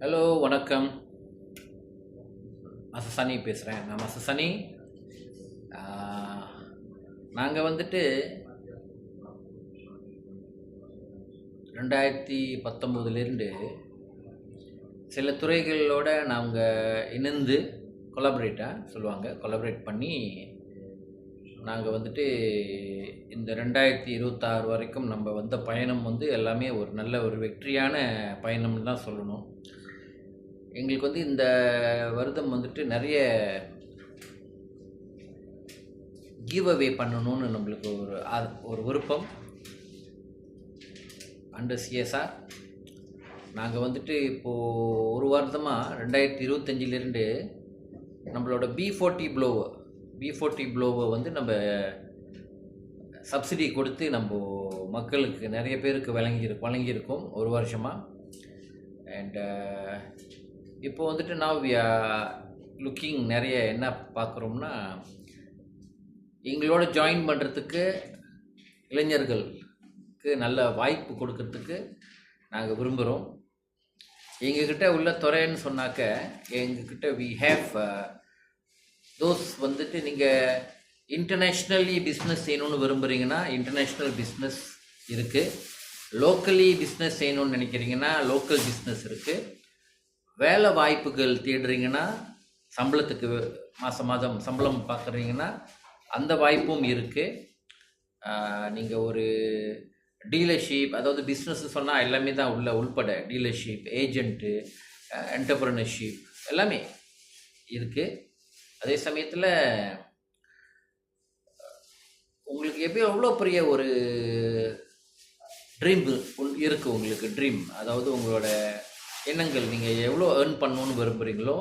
Hello வணக்கம். சனி பேசுகிறேன். நான் சனி. நாங்கள் வந்துட்டு 2019லேருந்து சில துறைகளோட நாங்கள் இணைந்து கொலாபரேட் பண்ணி நாங்கள் வந்துட்டு இந்த 2026 வரைக்கும் நம்ம வந்த பயணம் வந்து எல்லாமே ஒரு நல்ல ஒரு வெற்றியான பயணம்னு தான் சொல்லணும். எங்களுக்கு வந்து இந்த வருடம் வந்துட்டு நிறைய கிவ் அவே பண்ணணும்னு நம்மளுக்கு ஒரு விருப்பம். அண்டர் சிஎஸ்ஆர் நாங்கள் வந்துட்டு இப்போது ஒரு வாரமாக 2025லேருந்து நம்மளோட பி40 ப்ளோவை வந்து நம்ம சப்சிடி கொடுத்து நம்ம மக்களுக்கு நிறைய பேருக்கு வழங்கியிருக்கோம் ஒரு வருஷமாக. அண்ட் இப்போ வந்துட்டு நான் வி ஆர் லுக்கிங் நிறைய என்ன பார்க்குறோம்னா, எங்களோட ஜாயின் பண்ணுறதுக்கு இளைஞர்களுக்கு நல்ல வாய்ப்பு கொடுக்கறதுக்கு நாங்கள் விரும்புகிறோம். எங்ககிட்ட உள்ள துறைன்னு சொன்னாக்க எங்ககிட்ட வி ஹேவ் தோஸ் வந்துட்டு நீங்கள் இன்டர்நேஷ்னலி பிஸ்னஸ் செய்யணுன்னு விரும்புகிறீங்கன்னா இன்டர்நேஷ்னல் பிஸ்னஸ் இருக்குது. லோக்கலி பிஸ்னஸ் செய்யணுன்னு நினைக்கிறீங்கன்னா லோக்கல் பிஸ்னஸ் இருக்குது. வேலை வாய்ப்புகள் தேடுறீங்கன்னா சம்பளத்துக்கு மாதம் சம்பளம் பார்க்குறீங்கன்னா அந்த வாய்ப்பும் இருக்குது. நீங்கள் ஒரு டீலர்ஷிப், அதாவது பிஸ்னஸ் சொன்னால் எல்லாமே தான் உள்பட டீலர்ஷிப், ஏஜென்ட்டு, என்டர்ப்ரனர்ஷிப் எல்லாமே இருக்குது. அதே சமயத்தில் உங்களுக்கு எவ்வளோ பெரிய ஒரு ட்ரீம் இருக்குது. உங்களுக்கு ட்ரீம், அதாவது உங்களோட எண்ணங்கள், நீங்கள் எவ்வளோ ஏர்ன் பண்ணணுன்னு விரும்புகிறீங்களோ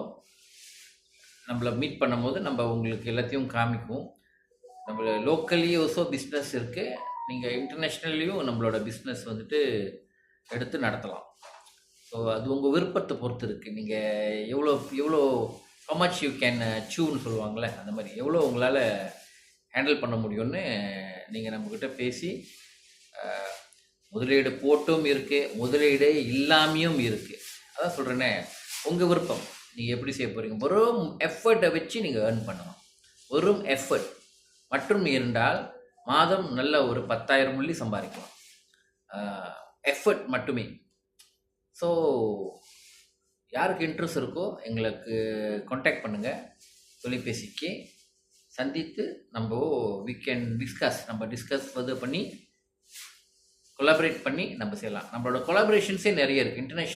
நம்மளை மீட் பண்ணும்போது நம்ம உங்களுக்கு எல்லாத்தையும் காமிக்கும். நம்மள லோக்கலி ஓசோ பிஸ்னஸ் இருக்குது, நீங்கள் இன்டர்நேஷ்னல்லையும் நம்மளோட பிஸ்னஸ் வந்துட்டு எடுத்து நடத்தலாம். ஸோ அது உங்கள் விருப்பத்தை பொறுத்து இருக்குது. நீங்கள் எவ்வளோ how much you can chewன்னு சொல்லுவாங்களே, அந்த மாதிரி எவ்வளோ உங்களால் ஹேண்டில் பண்ண முடியும்னு நீங்கள் நம்மக்கிட்ட பேசி, முதலீடு போட்டும் இருக்குது, முதலீடு இல்லாமையும் இருக்குது. அதான் சொல்கிறேன்னே, உங்கள் விருப்பம், நீங்கள் எப்படி செய்ய போகிறீங்க. வெறும் எஃபர்ட்டை வச்சு நீங்கள் ஏர்ன் பண்ணலாம். வெறும் எஃபர்ட் மற்றும் இருந்தால் மாதம் நல்ல ஒரு 10,000 மல்லி சம்பாதிக்கலாம். எஃபர்ட் மட்டுமே. ஸோ யாருக்கு இன்ட்ரெஸ்ட் இருக்கோ எங்களுக்கு காண்டாக்ட் பண்ணுங்கள். தொலைபேசிக்கு சந்தித்து நம்ம டிஸ்கஸ் ஃபர்தர் பண்ணி கொலாபரேட் பண்ணி நம்ம செய்யலாம். நம்மளோட கொலாபரேஷன்ஸே நிறைய இருக்குது. இன்டர்நேஷ்னல்